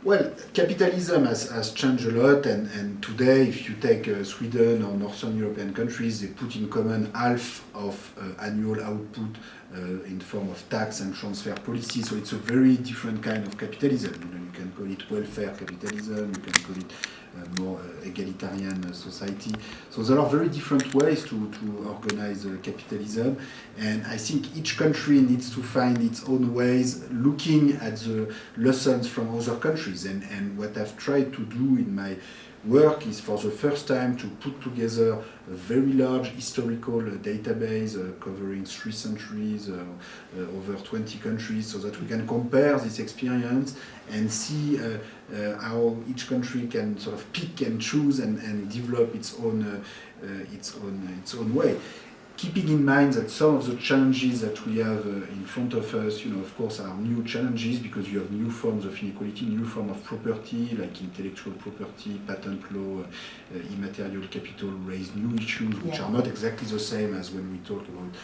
Well, capitalism has changed a lot, and today, if you take Sweden or Northern European countries, they put in common half of annual output in form of tax and transfer policy. So it's a very different kind of capitalism. You can call it welfare capitalism, you can call it more egalitarian society. So there are very different ways to organize capitalism, and I think each country needs to find its own ways looking at the lessons from other countries. And what I've tried to do in my work is for the first time to put together a very large historical database covering 3 centuries, over 20 countries, so that we can compare this experience and see how each country can sort of pick and choose and develop its own way. Keeping in mind that some of the challenges that we have in front of us, of course, are new challenges because you have new forms of inequality, new form of property, like intellectual property, patent law, immaterial capital raise new issues which are not exactly the same as when we talk about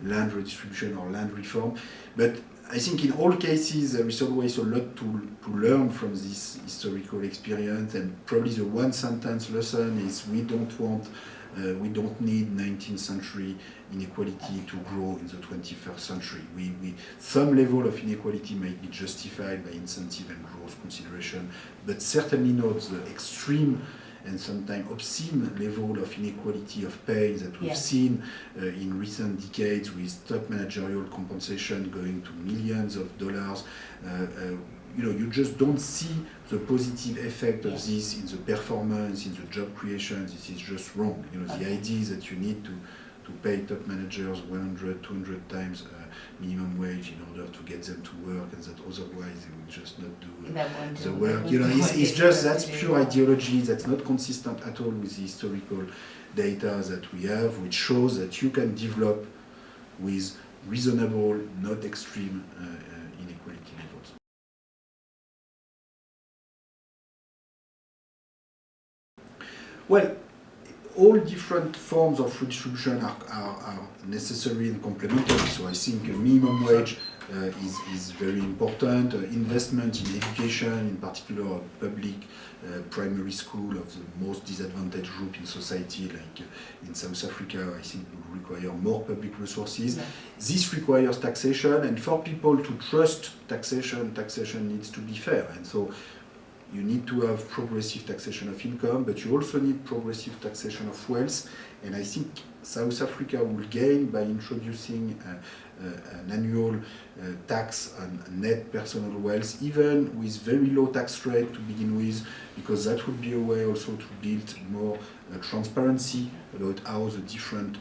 land redistribution or land reform. But I think in all cases there is always a lot to learn from this historical experience, and probably the one sentence lesson is we don't need 19th century inequality to grow in the 21st century. Some level of inequality may be justified by incentive and growth consideration, but certainly not the extreme and sometimes obscene level of inequality of pay that we've seen in recent decades, with top managerial compensation going to millions of dollars. You just don't see the positive effect of this in the performance, in the job creation. This is just wrong. The idea is that you need to pay top managers 100, 200 times minimum wage in order to get them to work, and that otherwise they will just not do the work. It's just, that's pure ideology. That's not consistent at all with the historical data that we have, which shows that you can develop with reasonable, not extreme inequality levels. Well, all different forms of redistribution are necessary and complementary. So I think minimum wage is very important. Investment in education, in particular public primary school of the most disadvantaged group in society, like in South Africa, I think will require more public resources. This requires taxation, and for people to trust taxation needs to be fair. And so you need to have progressive taxation of income, but you also need progressive taxation of wealth. And I think South Africa will gain by introducing an annual tax on net personal wealth, even with very low tax rate to begin with, because that would be a way also to build more transparency about how the different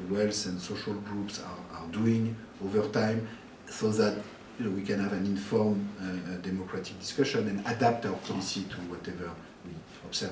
wealth and social groups are doing over time, so that we can have an informed democratic discussion and adapt our policy to whatever we observe.